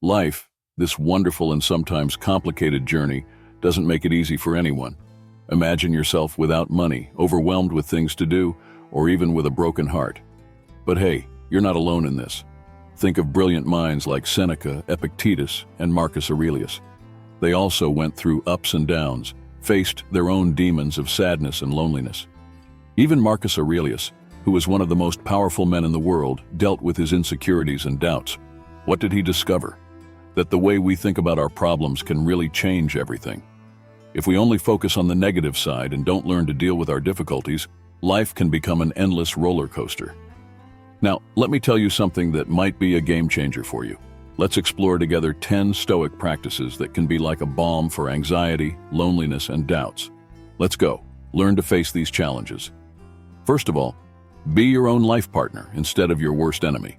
Life, this wonderful and sometimes complicated journey, doesn't make it easy for anyone. Imagine yourself without money, overwhelmed with things to do, or even with a broken heart. But hey, you're not alone in this. Think of brilliant minds like Seneca, Epictetus, and Marcus Aurelius. They also went through ups and downs, faced their own demons of sadness and loneliness. Even Marcus Aurelius, who was one of the most powerful men in the world, dealt with his insecurities and doubts. What did he discover? That the way we think about our problems can really change everything. If we only focus on the negative side and don't learn to deal with our difficulties, life can become an endless roller coaster. Now, let me tell you something that might be a game changer for you. Let's explore together 10 Stoic practices that can be like a balm for anxiety, loneliness, and doubts. Let's go. Learn to face these challenges. First of all, be your own life partner instead of your worst enemy.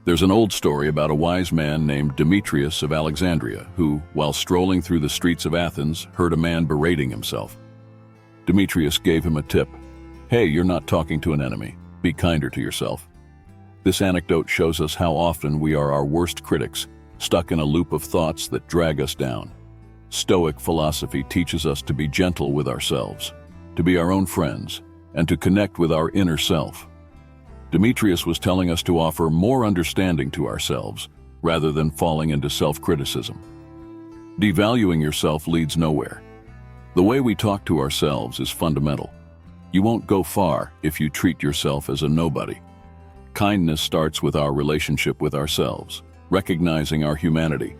There's an old story about a wise man named Demetrius of Alexandria who, while strolling through the streets of Athens, heard a man berating himself. Demetrius gave him a tip. Hey, you're not talking to an enemy. Be kinder to yourself. This anecdote shows us how often we are our worst critics, stuck in a loop of thoughts that drag us down. Stoic philosophy teaches us to be gentle with ourselves, to be our own friends, and to connect with our inner self. Demetrius was telling us to offer more understanding to ourselves, rather than falling into self-criticism. Devaluing yourself leads nowhere. The way we talk to ourselves is fundamental. You won't go far if you treat yourself as a nobody. Kindness starts with our relationship with ourselves, recognizing our humanity.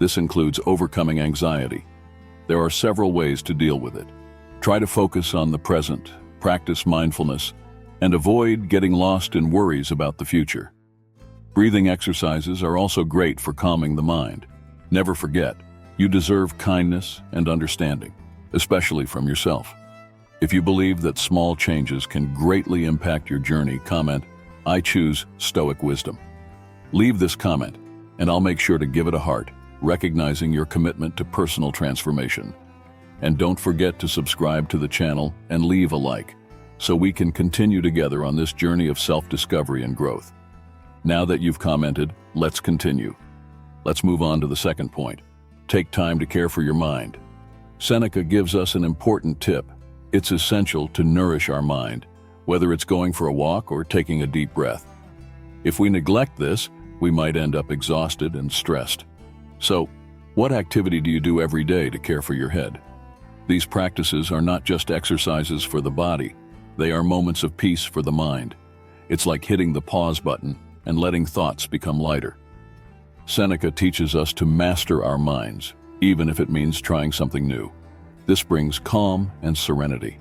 This includes overcoming anxiety. There are several ways to deal with it. Try to focus on the present, practice mindfulness, and avoid getting lost in worries about the future. Breathing exercises are also great for calming the mind. Never forget, you deserve kindness and understanding, especially from yourself. If you believe that small changes can greatly impact your journey, comment, "I choose Stoic wisdom." Leave this comment, and I'll make sure to give it a heart, recognizing your commitment to personal transformation. And don't forget to subscribe to the channel and leave a like, so we can continue together on this journey of self-discovery and growth. Now that you've commented, let's continue. Let's move on to the second point. Take time to care for your mind. Seneca gives us an important tip. It's essential to nourish our mind, whether it's going for a walk or taking a deep breath. If we neglect this, we might end up exhausted and stressed. So, what activity do you do every day to care for your head? These practices are not just exercises for the body. They are moments of peace for the mind. It's like hitting the pause button and letting thoughts become lighter. Seneca teaches us to master our minds, even if it means trying something new. This brings calm and serenity.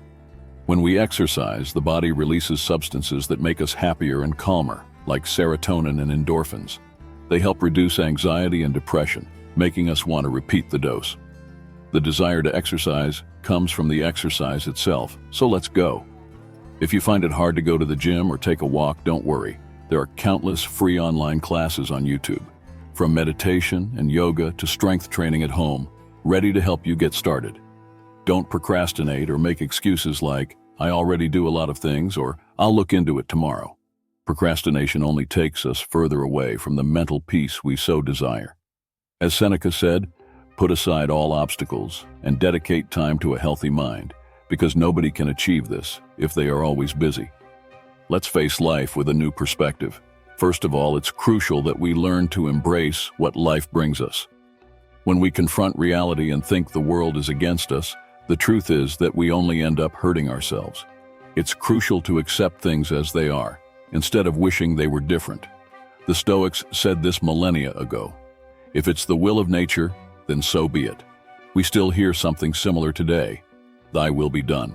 When we exercise, the body releases substances that make us happier and calmer, like serotonin and endorphins. They help reduce anxiety and depression, making us want to repeat the dose. The desire to exercise comes from the exercise itself, so let's go. If you find it hard to go to the gym or take a walk, don't worry. There are countless free online classes on YouTube, from meditation and yoga to strength training at home, ready to help you get started. Don't procrastinate or make excuses like, "I already do a lot of things," or "I'll look into it tomorrow." Procrastination only takes us further away from the mental peace we so desire. As Seneca said, put aside all obstacles and dedicate time to a healthy mind, because nobody can achieve this if they are always busy. Let's face life with a new perspective. First of all, it's crucial that we learn to embrace what life brings us. When we confront reality and think the world is against us, the truth is that we only end up hurting ourselves. It's crucial to accept things as they are, instead of wishing they were different. The Stoics said this millennia ago. If it's the will of nature, then so be it. We still hear something similar today. Thy will be done.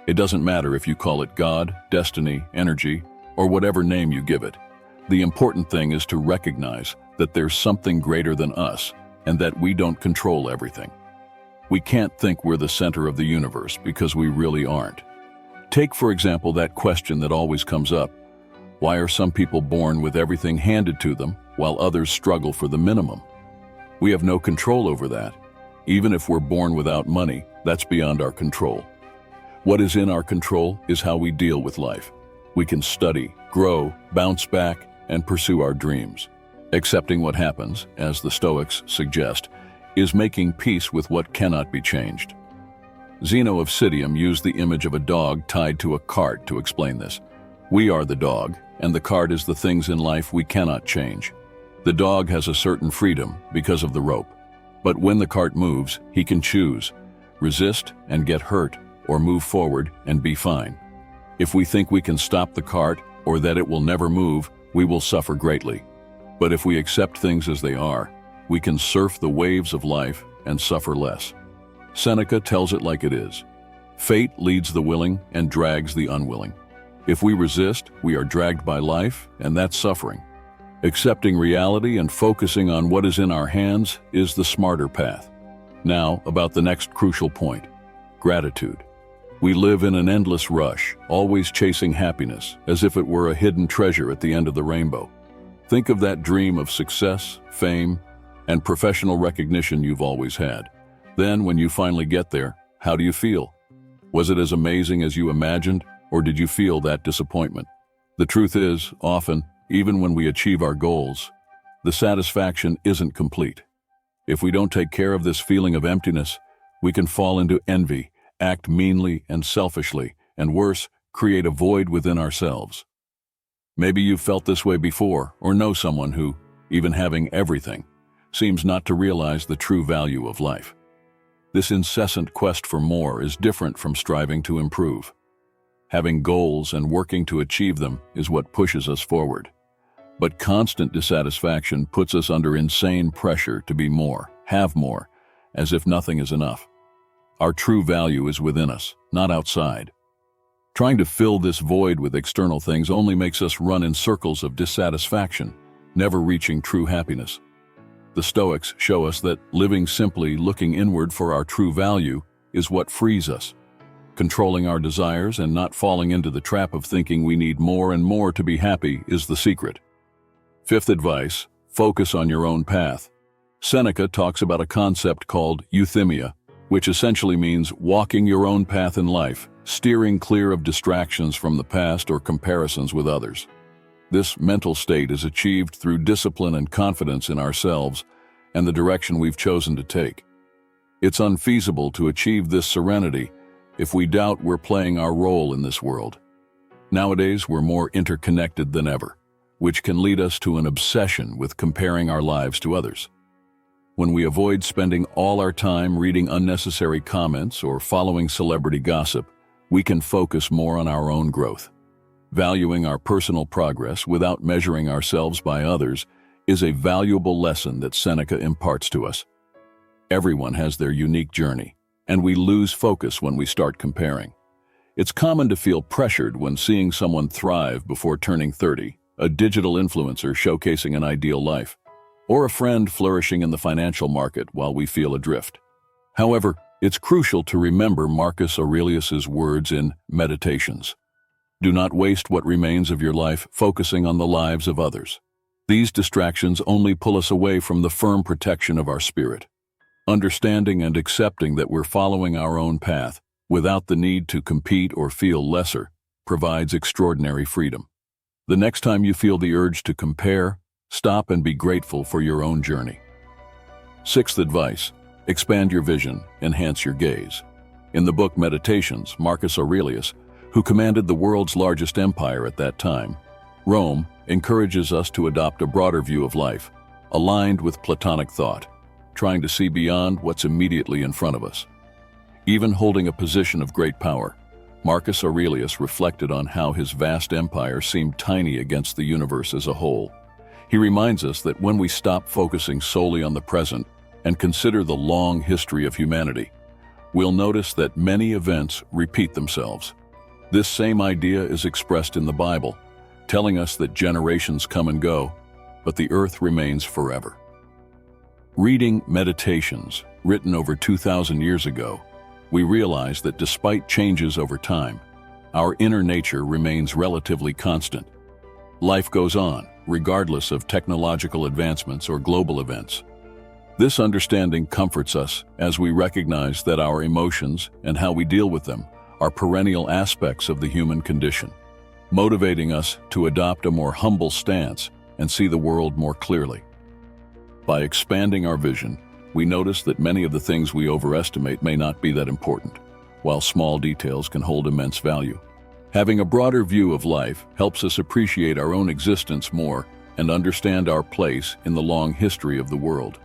It doesn't matter if you call it God, destiny, energy, or whatever name you give it. The important thing is to recognize that there's something greater than us and that we don't control everything. We can't think we're the center of the universe because we really aren't. Take, for example, that question that always comes up. Why are some people born with everything handed to them while others struggle for the minimum? We have no control over that. Even if we're born without money, that's beyond our control. What is in our control is how we deal with life. We can study, grow, bounce back, and pursue our dreams. Accepting what happens, as the Stoics suggest, is making peace with what cannot be changed. Zeno of Citium used the image of a dog tied to a cart to explain this. We are the dog, and the cart is the things in life we cannot change. The dog has a certain freedom because of the rope, but when the cart moves, he can choose, resist and get hurt, or move forward and be fine. If we think we can stop the cart or that it will never move, we will suffer greatly. But if we accept things as they are, we can surf the waves of life and suffer less. Seneca tells it like it is. Fate leads the willing and drags the unwilling. If we resist, we are dragged by life, and that's suffering. Accepting reality and focusing on what is in our hands is the smarter path. Now, about the next crucial point: gratitude. We live in an endless rush, always chasing happiness, as if it were a hidden treasure at the end of the rainbow. Think of that dream of success, fame, and professional recognition you've always had. Then, when you finally get there, how do you feel? Was it as amazing as you imagined, or did you feel that disappointment? The truth is, often, even when we achieve our goals, the satisfaction isn't complete. If we don't take care of this feeling of emptiness, we can fall into envy, act meanly and selfishly, and worse, create a void within ourselves. Maybe you've felt this way before, or know someone who, even having everything, seems not to realize the true value of life. This incessant quest for more is different from striving to improve. Having goals and working to achieve them is what pushes us forward. But constant dissatisfaction puts us under insane pressure to be more, have more, as if nothing is enough. Our true value is within us, not outside. Trying to fill this void with external things only makes us run in circles of dissatisfaction, never reaching true happiness. The Stoics show us that living simply, looking inward for our true value, is what frees us. Controlling our desires and not falling into the trap of thinking we need more and more to be happy is the secret. Fifth advice: focus on your own path. Seneca talks about a concept called euthymia, which essentially means walking your own path in life, steering clear of distractions from the past or comparisons with others. This mental state is achieved through discipline and confidence in ourselves and the direction we've chosen to take. It's unfeasible to achieve this serenity if we doubt we're playing our role in this world. Nowadays, we're more interconnected than ever, which can lead us to an obsession with comparing our lives to others. When we avoid spending all our time reading unnecessary comments or following celebrity gossip, we can focus more on our own growth. Valuing our personal progress without measuring ourselves by others is a valuable lesson that Seneca imparts to us. Everyone has their unique journey, and we lose focus when we start comparing. It's common to feel pressured when seeing someone thrive before turning 30, a digital influencer showcasing an ideal life, or a friend flourishing in the financial market while we feel adrift. However, it's crucial to remember Marcus Aurelius's words in Meditations. Do not waste what remains of your life focusing on the lives of others. These distractions only pull us away from the firm protection of our spirit. Understanding and accepting that we're following our own path, without the need to compete or feel lesser, provides extraordinary freedom. The next time you feel the urge to compare, stop and be grateful for your own journey. Sixth advice: expand your vision, enhance your gaze. In the book Meditations, Marcus Aurelius, who commanded the world's largest empire at that time, Rome, encourages us to adopt a broader view of life, aligned with Platonic thought, trying to see beyond what's immediately in front of us. Even holding a position of great power, Marcus Aurelius reflected on how his vast empire seemed tiny against the universe as a whole. He reminds us that when we stop focusing solely on the present and consider the long history of humanity, we'll notice that many events repeat themselves. This same idea is expressed in the Bible, telling us that generations come and go, but the earth remains forever. Reading Meditations, written over 2,000 years ago, we realize that despite changes over time, our inner nature remains relatively constant. Life goes on, regardless of technological advancements or global events. This understanding comforts us as we recognize that our emotions and how we deal with them are perennial aspects of the human condition, motivating us to adopt a more humble stance and see the world more clearly. By expanding our vision, we notice that many of the things we overestimate may not be that important, while small details can hold immense value. Having a broader view of life helps us appreciate our own existence more and understand our place in the long history of the world.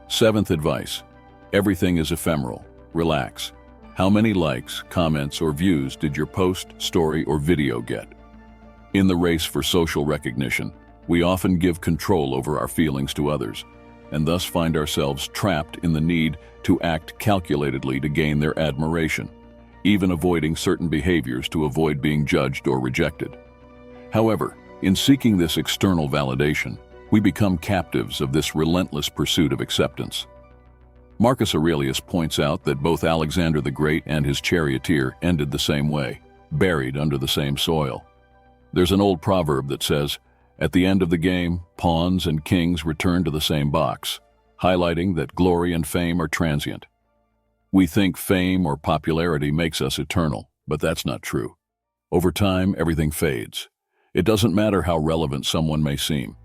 Seventh advice: everything is ephemeral. Relax. How many likes, comments, or views did your post, story, or video get? In the race for social recognition, we often give control over our feelings to others, and thus find ourselves trapped in the need to act calculatedly to gain their admiration, even avoiding certain behaviors to avoid being judged or rejected. However, in seeking this external validation, we become captives of this relentless pursuit of acceptance. Marcus Aurelius points out that both Alexander the Great and his charioteer ended the same way, buried under the same soil. There's an old proverb that says, "At the end of the game, pawns and kings return to the same box," highlighting that glory and fame are transient. We think fame or popularity makes us eternal, but that's not true. Over time, everything fades. It doesn't matter how relevant someone may seem.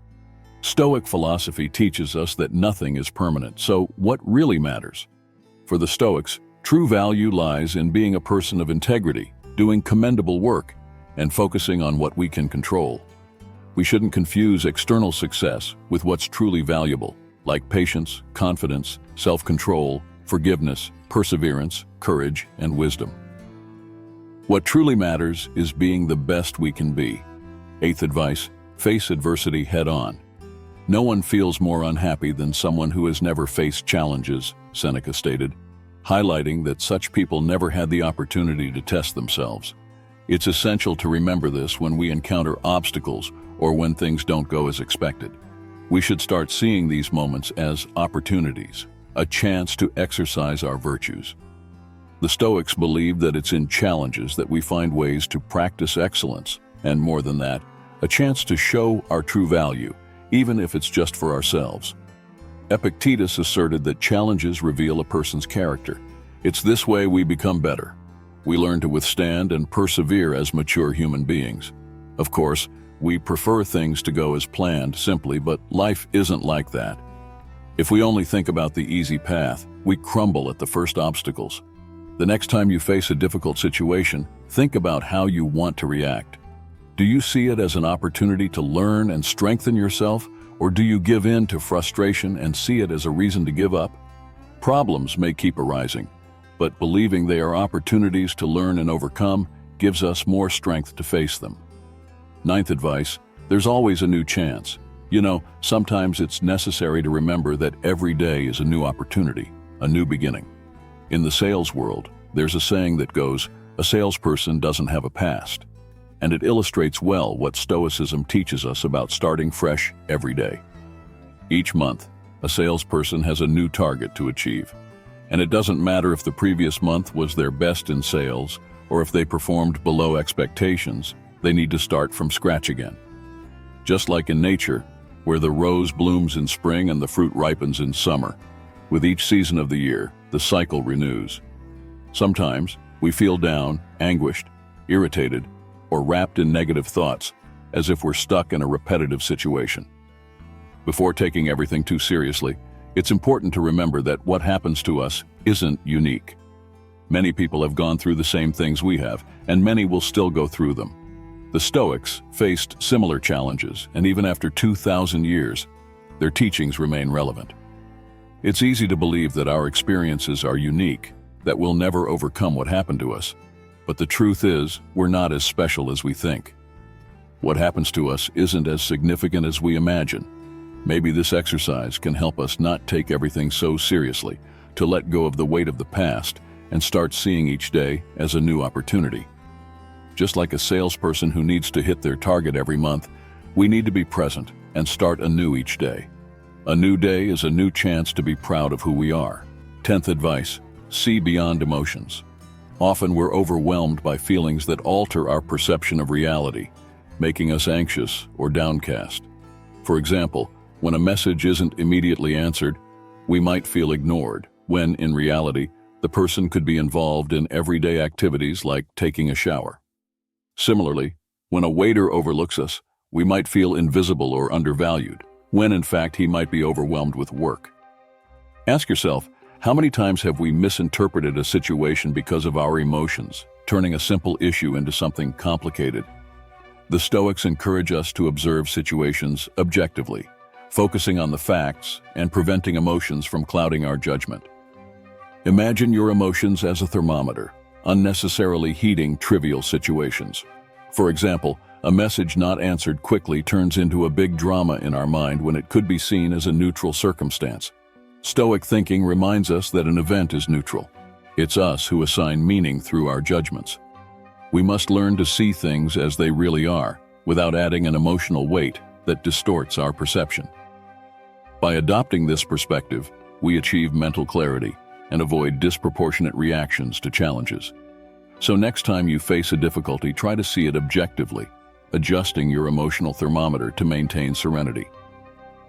Stoic philosophy teaches us that nothing is permanent, so what really matters? For the Stoics, true value lies in being a person of integrity, doing commendable work, and focusing on what we can control. We shouldn't confuse external success with what's truly valuable, like patience, confidence, self-control, forgiveness, perseverance, courage, and wisdom. What truly matters is being the best we can be. Eighth advice: face adversity head-on. No one feels more unhappy than someone who has never faced challenges, Seneca stated, highlighting that such people never had the opportunity to test themselves. It's essential to remember this when we encounter obstacles or when things don't go as expected. We should start seeing these moments as opportunities, a chance to exercise our virtues. The Stoics believe that it's in challenges that we find ways to practice excellence, and more than that, a chance to show our true value, even if it's just for ourselves. Epictetus asserted that challenges reveal a person's character. It's this way we become better. We learn to withstand and persevere as mature human beings. Of course, we prefer things to go as planned simply, but life isn't like that. If we only think about the easy path, we crumble at the first obstacles. The next time you face a difficult situation, think about how you want to react. Do you see it as an opportunity to learn and strengthen yourself, or do you give in to frustration and see it as a reason to give up? Problems may keep arising, but believing they are opportunities to learn and overcome gives us more strength to face them. Ninth advice: there's always a new chance. Sometimes it's necessary to remember that every day is a new opportunity, a new beginning. In the sales world, there's a saying that goes, "A salesperson doesn't have a past." And it illustrates well what Stoicism teaches us about starting fresh every day. Each month, a salesperson has a new target to achieve. And it doesn't matter if the previous month was their best in sales or if they performed below expectations, they need to start from scratch again. Just like in nature, where the rose blooms in spring and the fruit ripens in summer, with each season of the year, the cycle renews. Sometimes we feel down, anguished, irritated, or wrapped in negative thoughts, as if we're stuck in a repetitive situation. Before taking everything too seriously, it's important to remember that what happens to us isn't unique. Many people have gone through the same things we have, and many will still go through them. The Stoics faced similar challenges, and even after 2,000 years, their teachings remain relevant. It's easy to believe that our experiences are unique, that we'll never overcome what happened to us. But the truth is, we're not as special as we think. What happens to us isn't as significant as we imagine. Maybe this exercise can help us not take everything so seriously, to let go of the weight of the past and start seeing each day as a new opportunity. Just like a salesperson who needs to hit their target every month, we need to be present and start anew each day. A new day is a new chance to be proud of who we are. 10th advice: see beyond emotions. Often we're overwhelmed by feelings that alter our perception of reality, making us anxious or downcast. For example, when a message isn't immediately answered, we might feel ignored, when, in reality, the person could be involved in everyday activities like taking a shower. Similarly, when a waiter overlooks us, We might feel invisible or undervalued, when in fact he might be overwhelmed with work. Ask yourself, how many times have we misinterpreted a situation because of our emotions, turning a simple issue into something complicated? The Stoics encourage us to observe situations objectively, focusing on the facts and preventing emotions from clouding our judgment. Imagine your emotions as a thermometer, unnecessarily heating trivial situations. For example, a message not answered quickly turns into a big drama in our mind when it could be seen as a neutral circumstance. Stoic thinking reminds us that an event is neutral. It's us who assign meaning through our judgments. We must learn to see things as they really are, without adding an emotional weight that distorts our perception. By adopting this perspective, we achieve mental clarity and avoid disproportionate reactions to challenges. So next time you face a difficulty, try to see it objectively, adjusting your emotional thermometer to maintain serenity.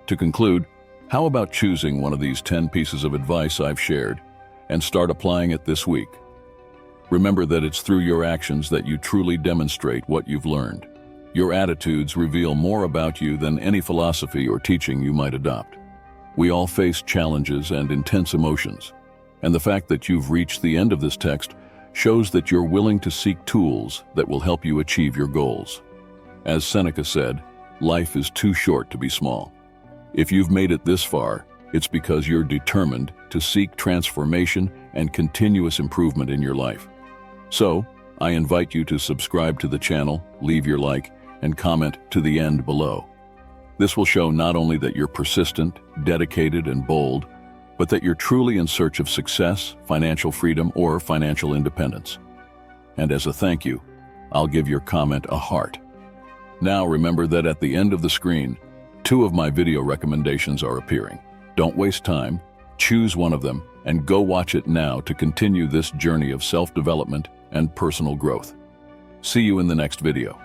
To conclude, how about choosing one of these 10 pieces of advice I've shared and start applying it this week? Remember that it's through your actions that you truly demonstrate what you've learned. Your attitudes reveal more about you than any philosophy or teaching you might adopt. We all face challenges and intense emotions, and the fact that you've reached the end of this text shows that you're willing to seek tools that will help you achieve your goals. As Seneca said, life is too short to be small. If you've made it this far, it's because you're determined to seek transformation and continuous improvement in your life. So, I invite you to subscribe to the channel, leave your like, and comment to the end below. This will show not only that you're persistent, dedicated, and bold, but that you're truly in search of success, financial freedom, or financial independence. And as a thank you, I'll give your comment a heart. Now remember that at the end of the screen, 2 of my video recommendations are appearing. Don't waste time, choose one of them, and go watch it now to continue this journey of self-development and personal growth. See you in the next video.